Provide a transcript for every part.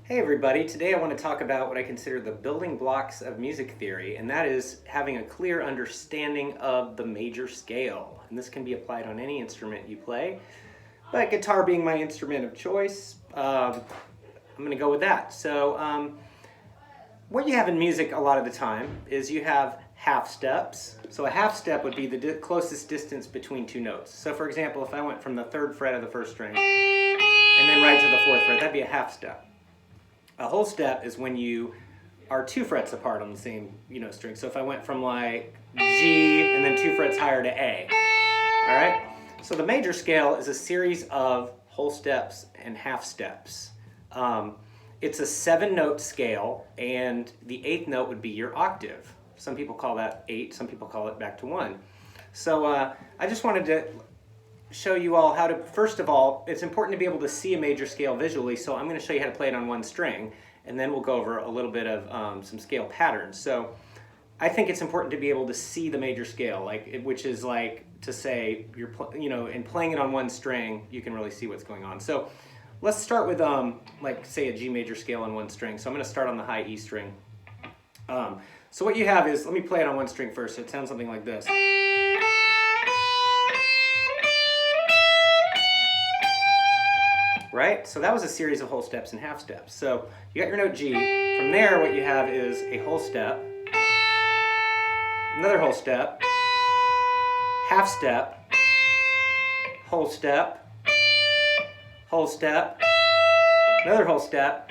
Hey everybody, today I want to talk about what I consider the building blocks of music theory, and that is having a clear understanding of the major scale. And this can be applied on any instrument you play, but guitar being my instrument of choice, I'm going to go with that. So what you have in music a lot of the time is you have half steps. So a half step would be the closest distance between two notes. So for example, if I went from the 3rd fret of the 1st string and then right to the 4th fret, that'd be a half step. A whole step is when you are 2 frets apart on the same string. So if I went from like G and then 2 frets higher to A, all right? So the major scale is a series of whole steps and half steps. It's a 7-note scale, and the 8th note would be your octave. Some people call that 8, some people call it back to 1. So I just wanted to show you all how to, first of all, it's important to be able to see a major scale visually, so I'm going to show you how to play it on one string, and then we'll go over a little bit of some scale patterns. So I think it's important to be able to see the major scale, which is like to say, in playing it on one string, you can really see what's going on. So let's start with, say a G major scale on one string. So I'm going to start on the high E string. So what you have is, let me play it on one string first, so it sounds something like this. Right? So that was a series of whole steps and half steps. So you got your note G. From there, what you have is a whole step, another whole step, half step, whole step, another whole step,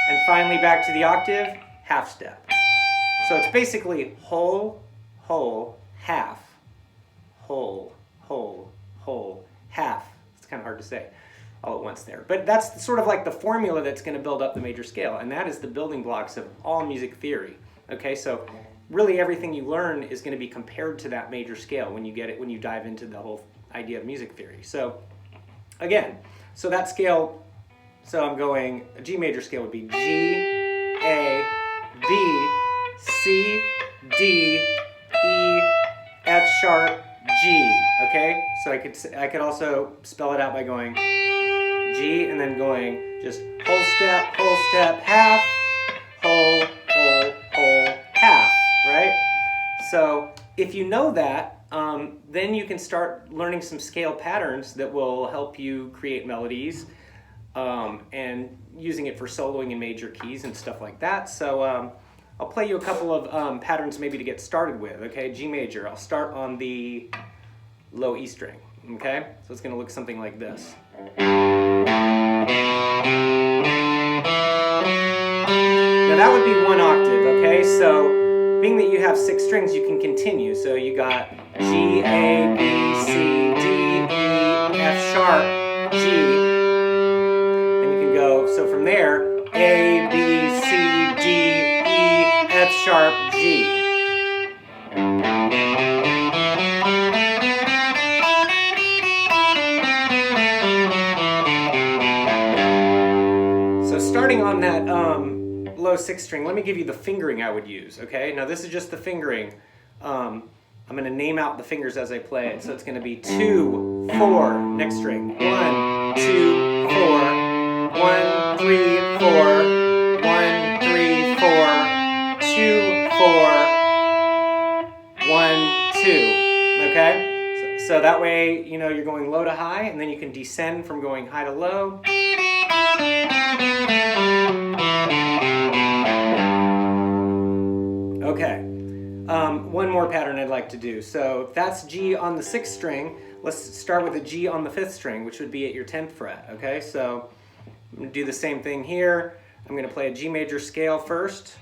and finally back to the octave, half step. So it's basically whole, half, whole, half. It's kind of hard to say all at once there. But that's sort of like the formula that's going to build up the major scale, and that is the building blocks of all music theory. Okay, so really everything you learn is going to be compared to that major scale when you dive into the whole idea of music theory. So again, so that scale, so I'm going, a G major scale would be G, A, B, C, D, E, F sharp, G. Okay, so I could also spell it out by going G and then going just whole step, half, whole, half, right? So if you know that, then you can start learning some scale patterns that will help you create melodies and using it for soloing in major keys and stuff like that. So I'll play you a couple of patterns maybe to get started with, okay? G major, I'll start on the low E string, okay? So it's gonna look something like this. Now that would be one octave, okay? So being that you have 6 strings, you can continue. So you got G, A, B, C, D, E, F sharp, G. And you can go, so from there, A, B, C, D, E, F sharp, G. So starting on that low 6 string, let me give you the fingering I would use, okay? Now this is just the fingering. I'm going to name out the fingers as I play it. So it's going to be 2, 4, next string. 1, 2, 4, 1, 3, 4, 1, 3, 4, 2, 4, 1, 2, okay? So that way, you're going low to high, and then you can descend from going high to low. Okay, one more pattern I'd like to do. So that's G on the 6th string. Let's start with a G on the 5th string, which would be at your 10th fret, okay? So I'm going to do the same thing here. I'm going to play a G major scale first.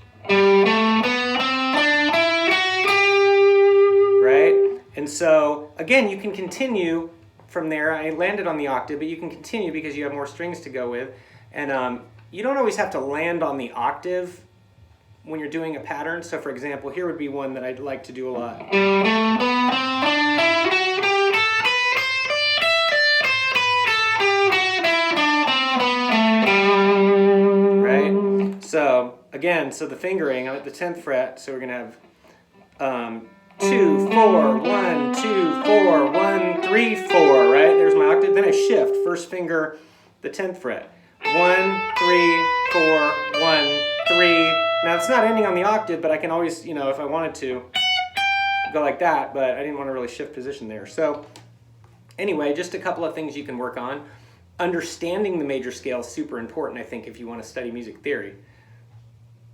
Right? And so, again, you can continue from there. I landed on the octave, but you can continue because you have more strings to go with. And you don't always have to land on the octave when you're doing a pattern. So for example, here would be one that I'd like to do a lot. Right? So again, so the fingering, I'm at the 10th fret, so we're gonna have 2, 4, 1, 2, 4, 1, 3, 4, right? There's my octave. Then I shift, first finger, the 10th fret. 1, 3, 4, it's not ending on the octave, but I can always, you know, if I wanted to, go like that, but I didn't want to really shift position there. So anyway, just a couple of things you can work on. Understanding the major scale is super important, I think, if you want to study music theory.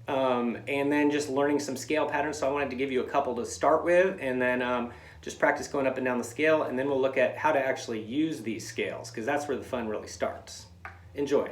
And then just learning some scale patterns. So I wanted to give you a couple to start with, and then just practice going up and down the scale, and then we'll look at how to actually use these scales, because that's where the fun really starts. Enjoy.